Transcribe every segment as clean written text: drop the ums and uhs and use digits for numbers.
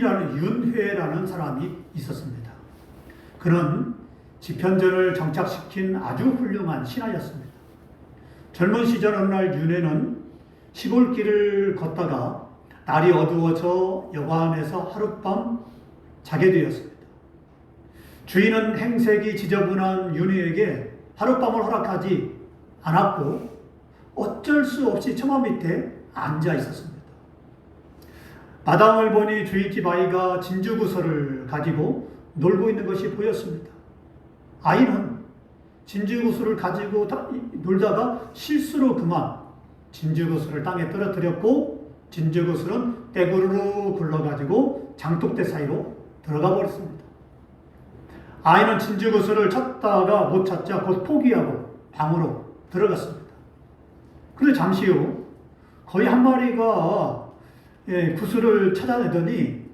윤회라는 사람이 있었습니다. 그는 지편전을 정착시킨 아주 훌륭한 신하였습니다. 젊은 시절 어느 날 윤회는 시골길을 걷다가 날이 어두워져 여관에서 하룻밤 자게 되었습니다. 주인은 행색이 지저분한 윤회에게 하룻밤을 허락하지 않았고 어쩔 수 없이 처마 밑에 앉아 있었습니다. 마당을 보니 주인집 아이가 진주구슬을 가지고 놀고 있는 것이 보였습니다. 아이는 진주구슬을 가지고 놀다가 실수로 그만 진주구슬을 땅에 떨어뜨렸고 진주구슬은 떼구르르 굴러가지고 장독대 사이로 들어가 버렸습니다. 아이는 진주구슬을 찾다가 못 찾자 곧 포기하고 방으로 들어갔습니다. 그런데 잠시 후 거의 한 마리가 구슬을 찾아내더니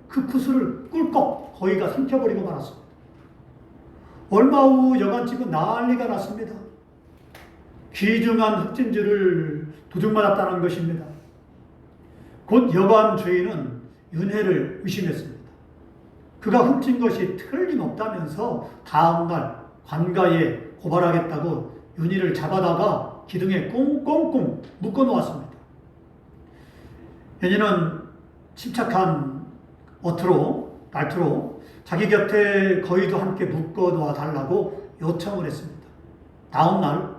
그 구슬을 꿀꺽 거의가 삼켜버리고 말았습니다. 얼마 후 여관집은 난리가 났습니다. 귀중한 흑진주를 도둑맞았다는 것입니다. 곧 여관 주인은 윤회를 의심했습니다. 그가 훔친 것이 틀림없다면서 다음날 관가에 고발하겠다고 윤희를 잡아다가 기둥에 꽁꽁꽁 묶어놓았습니다. 윤희는 침착한 말투로 자기 곁에 거의도 함께 묶어놓아 달라고 요청을 했습니다. 다음날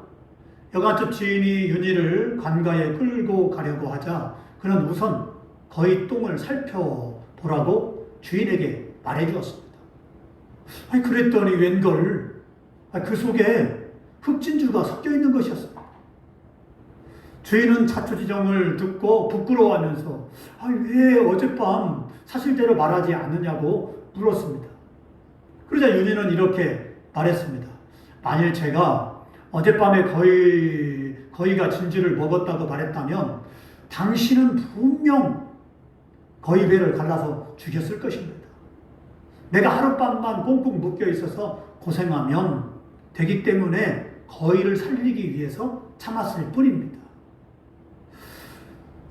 여관집 주인이 윤희를 관가에 끌고 가려고 하자 그는 우선 거의 똥을 살펴보라고 주인에게 말해주었습니다. 그랬더니 웬걸 그 속에 흑진주가 섞여 있는 것이었습니다. 주인은 자초지종을 듣고 부끄러워하면서 왜 어젯밤 사실대로 말하지 않느냐고 물었습니다. 그러자 윤희는 이렇게 말했습니다. 만일 제가 어젯밤에 거의가 진주를 먹었다고 말했다면 당신은 분명 거의 배를 갈라서 죽였을 것입니다. 내가 하룻밤만 꽁꽁 묶여 있어서 고생하면 되기 때문에 거의를 살리기 위해서 참았을 뿐입니다.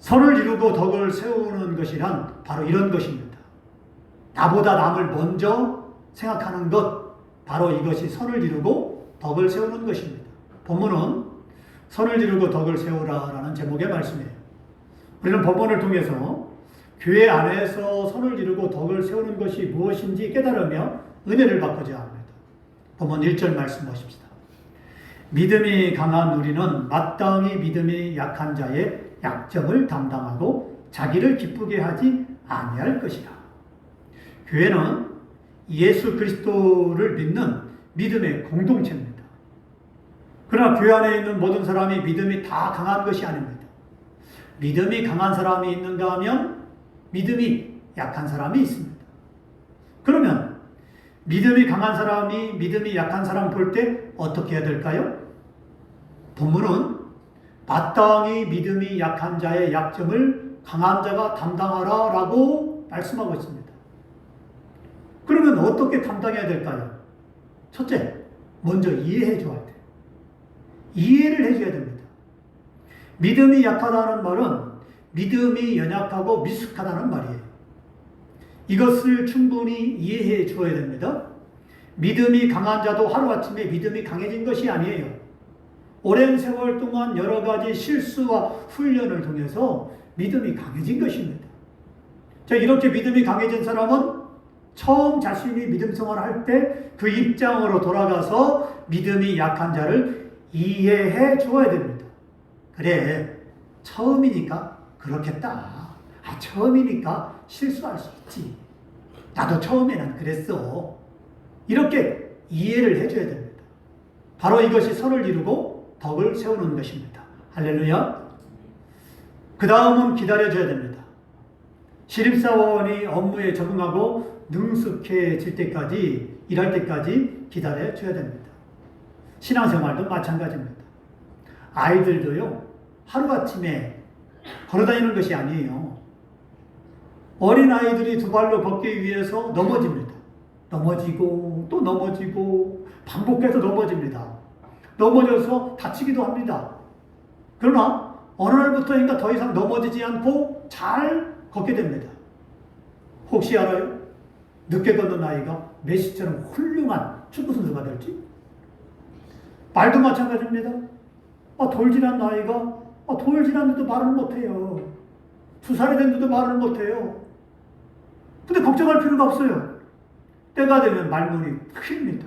선을 이루고 덕을 세우는 것이란 바로 이런 것입니다. 나보다 남을 먼저 생각하는 것, 바로 이것이 선을 이루고 덕을 세우는 것입니다. 본문은 선을 이루고 덕을 세우라라는 제목의 말씀이에요. 우리는 본문을 통해서 교회 안에서 선을 이루고 덕을 세우는 것이 무엇인지 깨달으며 은혜를 받고자 합니다. 본문 1절 말씀 보십시다. 믿음이 강한 우리는 마땅히 믿음이 약한 자의 약점을 담당하고 자기를 기쁘게 하지 아니할 것이라. 교회는 예수 그리스도를 믿는 믿음의 공동체입니다. 그러나 교회 안에 있는 모든 사람이 믿음이 다 강한 것이 아닙니다. 믿음이 강한 사람이 있는가 하면 믿음이 약한 사람이 있습니다. 그러면 믿음이 강한 사람이 믿음이 약한 사람 볼 때 어떻게 해야 될까요? 본문은 마땅히 믿음이 약한 자의 약점을 강한 자가 담당하라 라고 말씀하고 있습니다. 그러면 어떻게 담당해야 될까요? 첫째, 먼저 이해해 줘야 돼요. 이해를 해줘야 됩니다. 믿음이 약하다는 말은 믿음이 연약하고 미숙하다는 말이에요. 이것을 충분히 이해해 줘야 됩니다. 믿음이 강한 자도 하루아침에 믿음이 강해진 것이 아니에요. 오랜 세월 동안 여러 가지 실수와 훈련을 통해서 믿음이 강해진 것입니다. 자, 이렇게 믿음이 강해진 사람은 처음 자신이 믿음 생활을 할 때 그 입장으로 돌아가서 믿음이 약한 자를 이해해 줘야 됩니다. 그래, 처음이니까 그렇겠다. 처음이니까 실수할 수 있지. 나도 처음에는 그랬어. 이렇게 이해를 해줘야 됩니다. 바로 이것이 선을 이루고 덕을 세우는 것입니다. 할렐루야. 그 다음은 기다려줘야 됩니다. 신입사원이 업무에 적응하고 능숙해질 때까지, 일할 때까지 기다려줘야 됩니다. 신앙생활도 마찬가지입니다. 아이들도요, 하루아침에 걸어다니는 것이 아니에요. 어린아이들이 두 발로 걷기 위해서 넘어집니다. 넘어지고 또 넘어지고 반복해서 넘어집니다. 넘어져서 다치기도 합니다. 그러나 어느 날부터인가 더 이상 넘어지지 않고 잘 걷게 됩니다. 혹시 알아요? 늦게 걷는 아이가 메시처럼 훌륭한 축구 선수가 될지? 말도 마찬가지입니다. 돌질한 아이가 돌질한데도 말을 못해요. 2살이 됐는데도 말을 못해요. 근데 걱정할 필요가 없어요. 때가 되면 말문이 트입니다.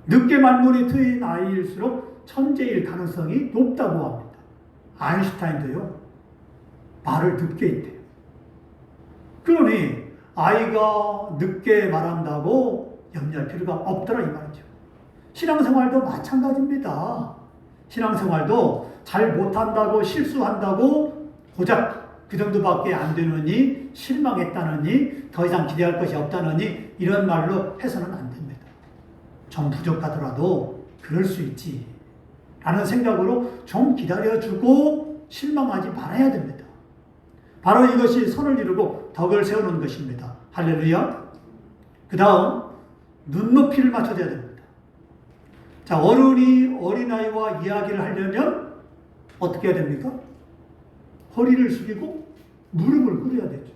늦게 말문이 트인 아이일수록 천재일 가능성이 높다고 합니다. 아인슈타인도요, 말을 늦게 했대요. 그러니 아이가 늦게 말한다고 염려할 필요가 없더라 이 말이죠. 신앙생활도 마찬가지입니다. 신앙생활도 잘 못한다고 실수한다고 고작 그 정도밖에 안 되느니 실망했다느니 더 이상 기대할 것이 없다느니 이런 말로 해서는 안 됩니다. 좀 부족하더라도 그럴 수 있지 라는 생각으로 좀 기다려주고 실망하지 말아야 됩니다. 바로 이것이 선을 이루고 덕을 세우는 것입니다. 할렐루야. 그 다음 눈높이를 맞춰줘야 됩니다. 자, 어른이 어린아이와 이야기를 하려면 어떻게 해야 됩니까? 허리를 숙이고 무릎을 꿇어야 되죠.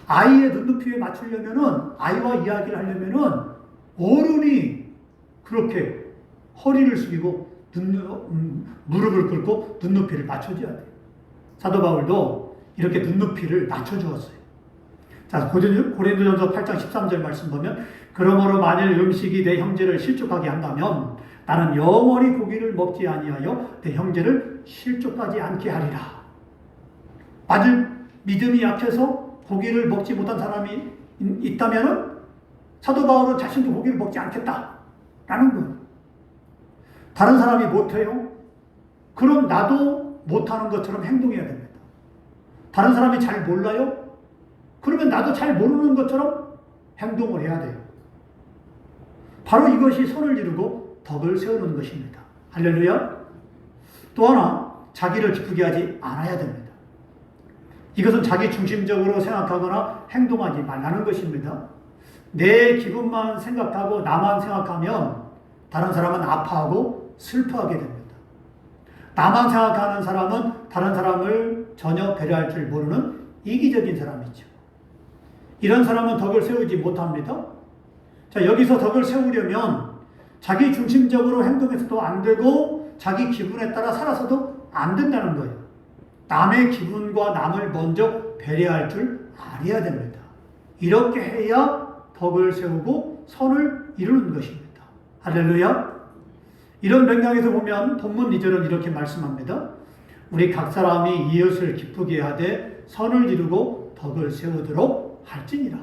아이의 눈높이에 맞추려면은, 아이와 이야기를 하려면은 어른이 그렇게 허리를 숙이고 무릎을 꿇고 눈높이를 맞춰줘야 돼요. 사도 바울도 이렇게 눈높이를 맞춰주었어요. 자, 고린도전서 8장 13절 말씀 보면, 그러므로 만일 음식이 내 형제를 실족하게 한다면 나는 영원히 고기를 먹지 아니하여 내 형제를 실족하지 않게 하리라. 만일 믿음이 약해서 고기를 먹지 못한 사람이 있다면 사도 바울은 자신도 고기를 먹지 않겠다라는 거예요. 다른 사람이 못해요? 그럼 나도 못하는 것처럼 행동해야 됩니다. 다른 사람이 잘 몰라요? 그러면 나도 잘 모르는 것처럼 행동을 해야 돼요. 바로 이것이 선을 이루고 덕을 세우는 것입니다. 할렐루야. 또 하나, 자기를 기쁘게 하지 않아야 됩니다. 이것은 자기 중심적으로 생각하거나 행동하지 말라는 것입니다. 내 기분만 생각하고 나만 생각하면 다른 사람은 아파하고 슬퍼하게 됩니다. 나만 생각하는 사람은 다른 사람을 전혀 배려할 줄 모르는 이기적인 사람이죠. 이런 사람은 덕을 세우지 못합니다. 자, 여기서 덕을 세우려면 자기 중심적으로 행동해서도 안 되고 자기 기분에 따라 살아서도 안 된다는 거예요. 남의 기분과 남을 먼저 배려할 줄 알아야 됩니다. 이렇게 해야 덕을 세우고 선을 이루는 것입니다. 할렐루야. 이런 맥락에서 보면 본문 2절은 이렇게 말씀합니다. 우리 각 사람이 이웃을 기쁘게 하되 선을 이루고 덕을 세우도록 할지니라.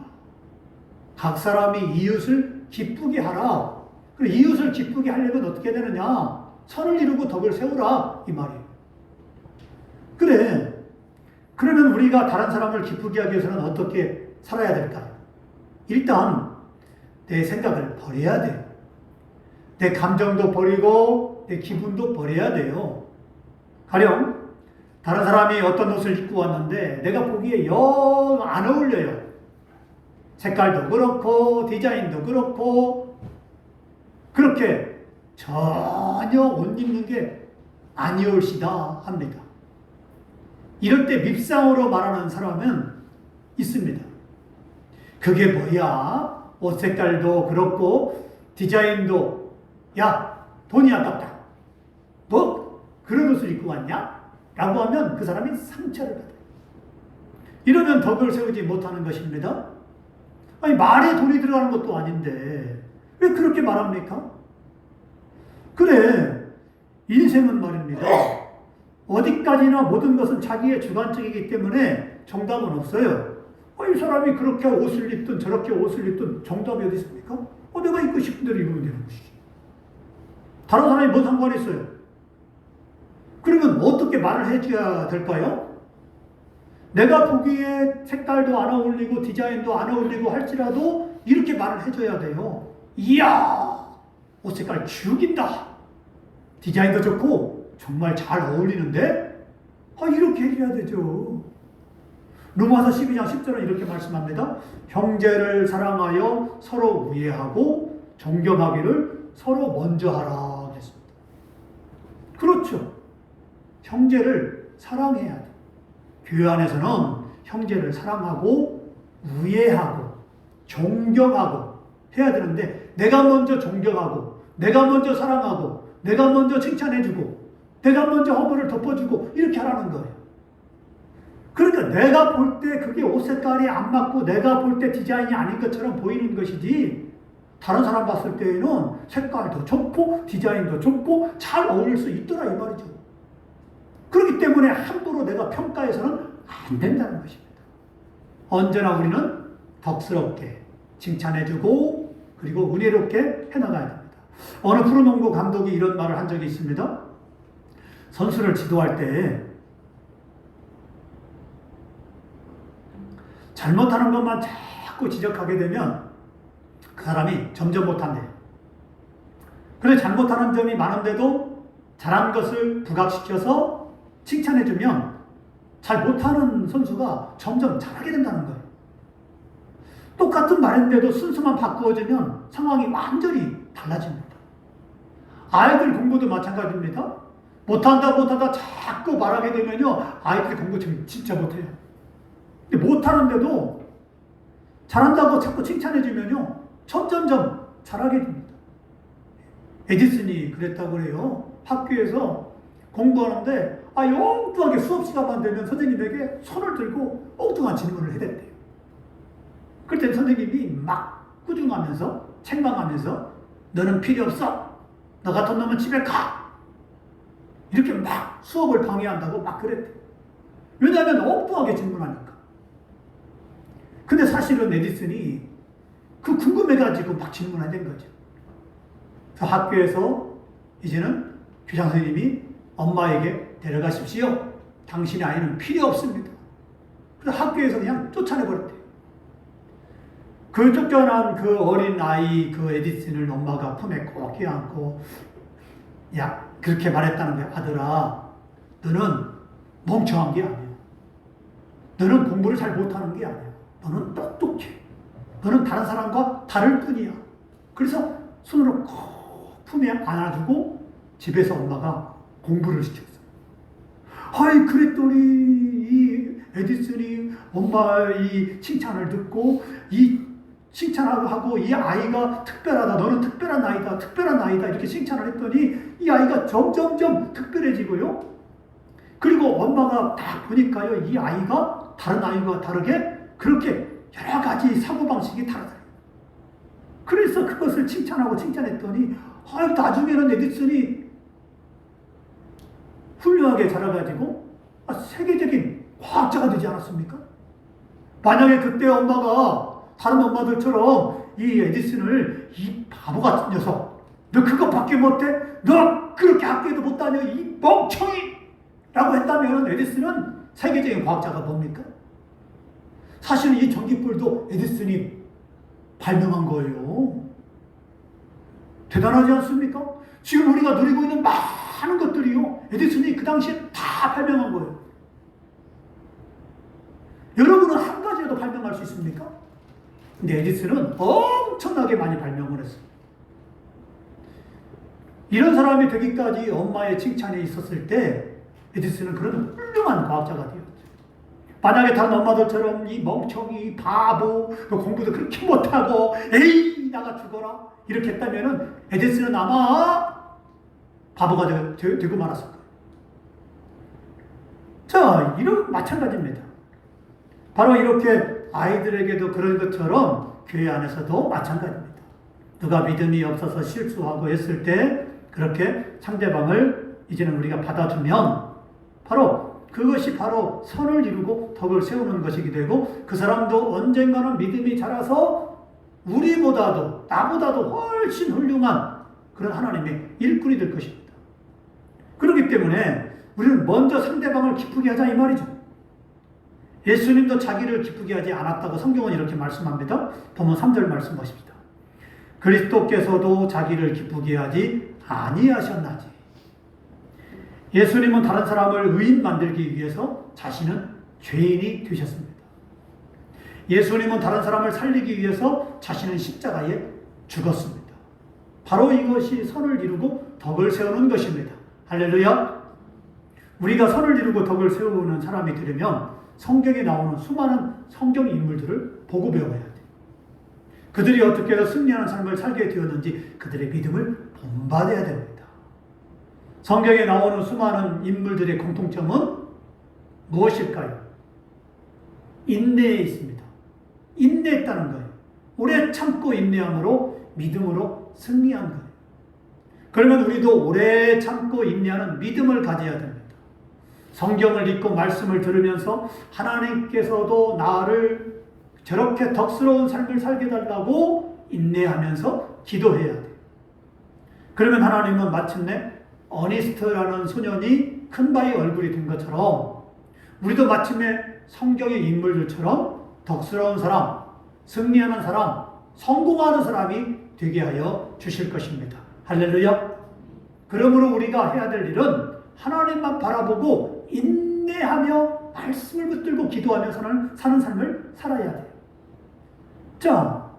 각 사람이 이웃을 기쁘게 하라. 그리고 이웃을 기쁘게 하려면 어떻게 되느냐? 선을 이루고 덕을 세우라 이 말이에요. 그래. 그러면 우리가 다른 사람을 기쁘게 하기 위해서는 어떻게 살아야 될까요? 일단 내 생각을 버려야 돼요. 내 감정도 버리고 내 기분도 버려야 돼요. 가령 다른 사람이 어떤 옷을 입고 왔는데 내가 보기에 영 안 어울려요. 색깔도 그렇고 디자인도 그렇고 그렇게 전혀 옷 입는 게 아니올시다 합니다. 이럴 때 밉상으로 말하는 사람은 있습니다. 그게 뭐야? 옷 색깔도 그렇고 디자인도 야 돈이 아깝다. 뭐 그런 옷을 입고 왔냐? 라고 하면 그 사람이 상처를 받아요. 이러면 덕을 세우지 못하는 것입니다. 아니 말에 돈이 들어가는 것도 아닌데 왜 그렇게 말합니까? 그래, 인생은 말입니다. 어디까지나 모든 것은 자기의 주관적이기 때문에 정답은 없어요. 이 사람이 그렇게 옷을 입든 저렇게 옷을 입든 정답이 어디 있습니까? 내가 입고 싶은 대로 입으면 되는 것이지. 다른 사람이 뭔 상관이 있어요? 그러면 어떻게 말을 해줘야 될까요? 내가 보기에 색깔도 안 어울리고 디자인도 안 어울리고 할지라도 이렇게 말을 해줘야 돼요. 이야, 옷 색깔 죽인다. 디자인도 좋고 정말 잘 어울리는데? 이렇게 해줘야 되죠. 로마서 12장 10절은 이렇게 말씀합니다. 형제를 사랑하여 서로 우애하고 존경하기를 서로 먼저 하라 그랬습니다. 그렇죠. 형제를 사랑해야 돼. 교회 안에서는 형제를 사랑하고 우애하고 존경하고 해야 되는데 내가 먼저 존경하고 내가 먼저 사랑하고 내가 먼저 칭찬해주고 내가 먼저 허물을 덮어주고 이렇게 하라는 거예요. 그러니까 내가 볼 때 그게 옷 색깔이 안 맞고 내가 볼 때 디자인이 아닌 것처럼 보이는 것이지 다른 사람 봤을 때에는 색깔도 좋고 디자인도 좋고 잘 어울릴 수 있더라 이 말이죠. 그렇기 때문에 함부로 내가 평가해서는 안 된다는 것입니다. 언제나 우리는 덕스럽게 칭찬해주고 그리고 은혜롭게 해나가야 됩니다. 어느 프로농구 감독이 이런 말을 한 적이 있습니다. 선수를 지도할 때 잘못하는 것만 자꾸 지적하게 되면 그 사람이 점점 못한대요. 그런데 잘못하는 점이 많은데도 잘한 것을 부각시켜서 칭찬해주면 잘 못하는 선수가 점점 잘하게 된다는 거예요. 똑같은 말인데도 순서만 바꾸어지면 상황이 완전히 달라집니다. 아이들 공부도 마찬가지입니다. 못한다 자꾸 말하게 되면요 아이들이 공부 진짜 못해요. 근데 못하는데도 잘한다고 자꾸 칭찬해주면요 점점점 잘하게 됩니다. 에디슨이 그랬다고 그래요. 학교에서 공부하는데 엉뚱하게 수업 시간만 되면 선생님에게 손을 들고 엉뚱한 질문을 해댔대요. 그때 선생님이 막 꾸중하면서 책망하면서 너는 필요 없어. 너 같은 놈은 집에 가. 이렇게 막 수업을 방해한다고 막 그랬대요. 왜냐하면 엉뚱하게 질문하니까. 근데 사실은 에디슨이 그 궁금해가지고 막 질문을 된 거죠. 그 학교에서 이제는 교장 선생님이 엄마에게 데려가십시오. 당신의 아이는 필요 없습니다. 그래서 학교에서 그냥 쫓아내버렸대요. 그 쫓겨난 그 어린 아이 그 에디슨을 엄마가 품에 꼭 껴안고 그렇게 말했다는 거야. 아들아, 너는 멍청한 게 아니야. 너는 공부를 잘 못하는 게 아니야. 너는 똑똑해. 너는 다른 사람과 다를 뿐이야. 그래서 손으로 꼭 품에 안아주고 집에서 엄마가 공부를 시켰어요. 그랬더니 이 에디슨이 엄마의 이 칭찬을 듣고 이 칭찬하고 이 아이가 특별하다. 너는 특별한 아이다. 특별한 아이다. 이렇게 칭찬을 했더니 이 아이가 점점점 특별해지고요. 그리고 엄마가 딱 보니까요. 이 아이가 다른 아이와 다르게 그렇게 여러 가지 사고방식이 다르다. 그래서 그것을 칭찬하고 칭찬했더니 나중에는 에디슨이 훌륭하게 자라가지고 세계적인 과학자가 되지 않았습니까? 만약에 그때 엄마가 다른 엄마들처럼 이 에디슨을 이 바보 같은 녀석, 너 그것밖에 못해? 너 그렇게 학교에도 못 다녀? 이 멍청이! 라고 했다면 에디슨은 세계적인 과학자가 뭡니까? 사실은 이 전기불도 에디슨이 발명한 거예요. 대단하지 않습니까? 지금 우리가 누리고 있는 많은 것들이요. 에디슨이 그 당시에 다 발명한 거예요. 여러분은 한 가지라도 발명할 수 있습니까? 근데 에디슨은 엄청나게 많이 발명을 했어요. 이런 사람이 되기까지 엄마의 칭찬이 있었을 때 에디슨은 그런 훌륭한 과학자가 되었죠. 만약에 다른 엄마들처럼 이 멍청이, 바보, 공부도 그렇게 못하고 에이 나가 죽어라 이렇게 했다면 에디슨은 아마 바보가 되고 말았을 거예요. 자, 이런 마찬가지입니다. 바로 이렇게 아이들에게도 그런 것처럼 교회 안에서도 마찬가지입니다. 누가 믿음이 없어서 실수하고 했을 때 그렇게 상대방을 이제는 우리가 받아주면 그것이 바로 선을 이루고 덕을 세우는 것이게 되고 그 사람도 언젠가는 믿음이 자라서 우리보다도 나보다도 훨씬 훌륭한 그런 하나님의 일꾼이 될 것입니다. 그렇기 때문에 우리는 먼저 상대방을 기쁘게 하자 이 말이죠. 예수님도 자기를 기쁘게 하지 않았다고 성경은 이렇게 말씀합니다. 본문 3절 말씀 보십시다. 그리스도께서도 자기를 기쁘게 하지 아니하셨나지. 예수님은 다른 사람을 의인 만들기 위해서 자신은 죄인이 되셨습니다. 예수님은 다른 사람을 살리기 위해서 자신은 십자가에 죽었습니다. 바로 이것이 선을 이루고 덕을 세우는 것입니다. 할렐루야. 우리가 선을 이루고 덕을 세우는 사람이 되려면 성경에 나오는 수많은 성경 인물들을 보고 배워야 돼. 그들이 어떻게 해서 승리하는 삶을 살게 되었는지 그들의 믿음을 본받아야 됩니다. 성경에 나오는 수많은 인물들의 공통점은 무엇일까요? 인내에 있습니다. 인내했다는 거예요. 오래 참고 인내함으로 믿음으로 승리한 거예요. 그러면 우리도 오래 참고 인내하는 믿음을 가져야 됩니다. 성경을 읽고 말씀을 들으면서 하나님께서도 나를 저렇게 덕스러운 삶을 살게 달라고 인내하면서 기도해야 돼요. 그러면 하나님은 마침내 어니스트라는 소년이 큰 바위 얼굴이 된 것처럼 우리도 마침내 성경의 인물들처럼 덕스러운 사람, 승리하는 사람, 성공하는 사람이 되게 하여 주실 것입니다. 할렐루야. 그러므로 우리가 해야 될 일은 하나님만 바라보고 인내하며 말씀을 붙들고 기도하며 사는 삶을 살아야 돼요. 자,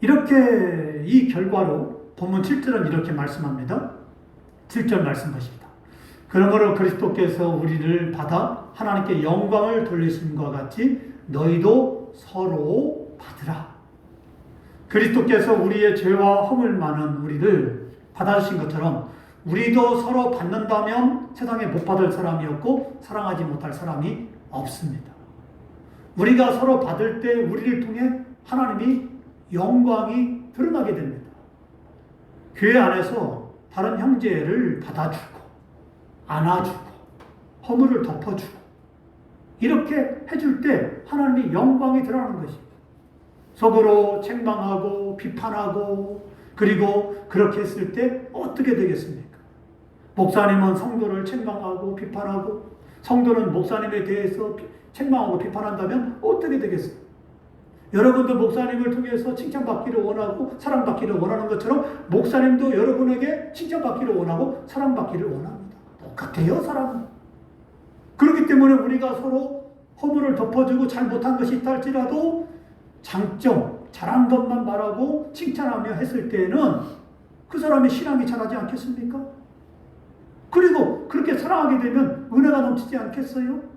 이렇게 이 결과로 본문 7절은 이렇게 말씀합니다. 7절 말씀 보십니다. 그러므로 그리스도께서 우리를 받아 하나님께 영광을 돌리심과 같이 너희도 서로 받으라. 그리스도께서 우리의 죄와 허물 많은 우리를 받아주신 것처럼 우리도 서로 받는다면 세상에 못 받을 사람이 없고 사랑하지 못할 사람이 없습니다. 우리가 서로 받을 때 우리를 통해 하나님이 영광이 드러나게 됩니다. 교회 안에서 다른 형제를 받아주고 안아주고 허물을 덮어주고 이렇게 해줄 때 하나님의 영광이 드러나는 것입니다. 속으로 책망하고 비판하고 그리고 그렇게 했을 때 어떻게 되겠습니까? 목사님은 성도를 책망하고 비판하고 성도는 목사님에 대해서 책망하고 비판한다면 어떻게 되겠어요? 여러분도 목사님을 통해서 칭찬받기를 원하고 사랑받기를 원하는 것처럼 목사님도 여러분에게 칭찬받기를 원하고 사랑받기를 원합니다. 똑같아요, 사람은. 그렇기 때문에 우리가 서로 허물을 덮어주고 잘못한 것이 있다 할지라도 장점, 잘한 것만 말하고 칭찬하며 했을 때에는 그 사람의 신앙이 자라지 않겠습니까? 그리고 그렇게 사랑하게 되면 은혜가 넘치지 않겠어요?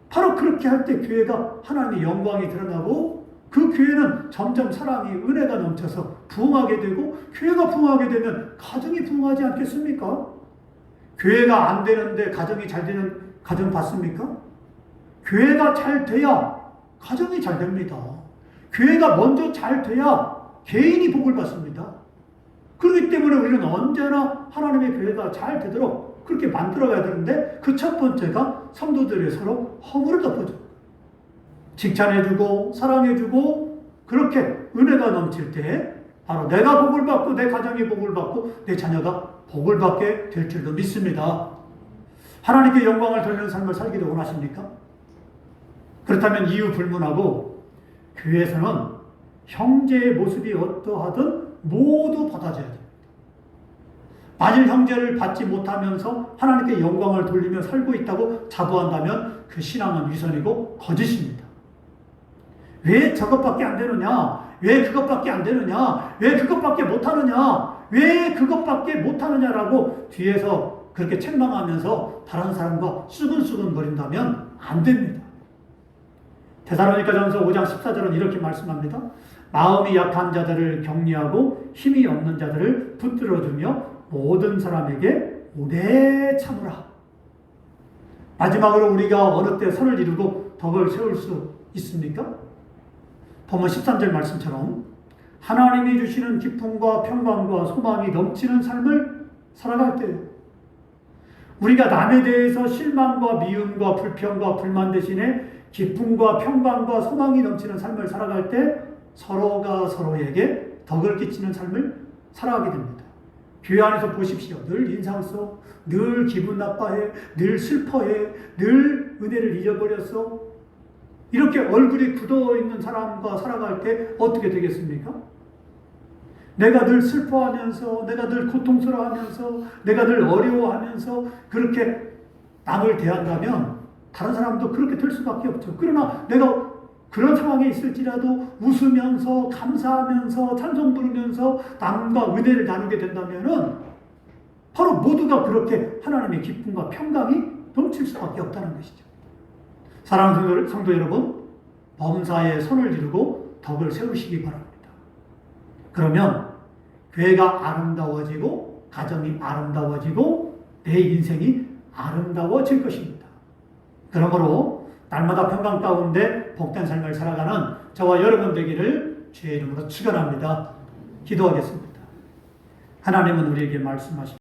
바로 그렇게 할 때 교회가 하나님의 영광이 드러나고 그 교회는 점점 사랑이 은혜가 넘쳐서 부흥하게 되고 교회가 부흥하게 되면 가정이 부흥하지 않겠습니까? 교회가 안 되는데 가정이 잘 되는 가정 봤습니까? 교회가 잘 돼야 가정이 잘 됩니다. 교회가 먼저 잘 돼야 개인이 복을 받습니다. 그렇기 때문에 우리는 언제나 하나님의 교회가 잘 되도록 그렇게 만들어가야 되는데 그 첫 번째가 성도들이 서로 허물을 덮어주고 칭찬해주고 사랑해주고 그렇게 은혜가 넘칠 때 바로 내가 복을 받고 내 가정이 복을 받고 내 자녀가 복을 받게 될 줄로 믿습니다. 하나님께 영광을 돌리는 삶을 살기를 원하십니까? 그렇다면 이유 불문하고 교회에서는 형제의 모습이 어떠하든 모두 받아줘야 됩니다. 만일 형제를 받지 못하면서 하나님께 영광을 돌리며 살고 있다고 자부한다면 그 신앙은 위선이고 거짓입니다. 왜 저것밖에 안 되느냐? 왜 그것밖에 안 되느냐? 왜 그것밖에 못하느냐? 왜 그것밖에 못하느냐라고 뒤에서 그렇게 책망하면서 다른 사람과 수근수근 거린다면 안 됩니다. 데살로니가전서 5장 14절은 이렇게 말씀합니다. 마음이 약한 자들을 격려하고 힘이 없는 자들을 붙들어주며 모든 사람에게 오래 참으라. 마지막으로 우리가 어느 때 선을 이루고 덕을 세울 수 있습니까? 본문 13절 말씀처럼 하나님이 주시는 기쁨과 평강과 소망이 넘치는 삶을 살아갈 때요. 우리가 남에 대해서 실망과 미움과 불평과 불만 대신에 기쁨과 평강과 소망이 넘치는 삶을 살아갈 때 서로가 서로에게 덕을 끼치는 삶을 살아가게 됩니다. 교회 안에서 보십시오. 늘 인상 써, 늘 기분 나빠해, 늘 슬퍼해, 늘 은혜를 잊어버렸어. 이렇게 얼굴이 굳어있는 사람과 살아갈 때 어떻게 되겠습니까? 내가 늘 슬퍼하면서, 내가 늘 고통스러워하면서, 내가 늘 어려워하면서 그렇게 남을 대한다면 다른 사람도 그렇게 될 수밖에 없죠. 그러나 내가 그런 상황에 있을지라도 웃으면서 감사하면서 찬송 부르면서 남과 은혜를 나누게 된다면은 바로 모두가 그렇게 하나님의 기쁨과 평강이 넘칠 수밖에 없다는 것이죠. 사랑하는 성도 여러분, 범사에 손을 이루고 덕을 세우시기 바랍니다. 그러면 교회가 아름다워지고 가정이 아름다워지고 내 인생이 아름다워질 것입니다. 그러므로 날마다 평강 가운데 복된 삶을 살아가는 저와 여러분 되기를 주의 이름으로 축원합니다. 기도하겠습니다. 하나님은 우리에게 말씀하십니다.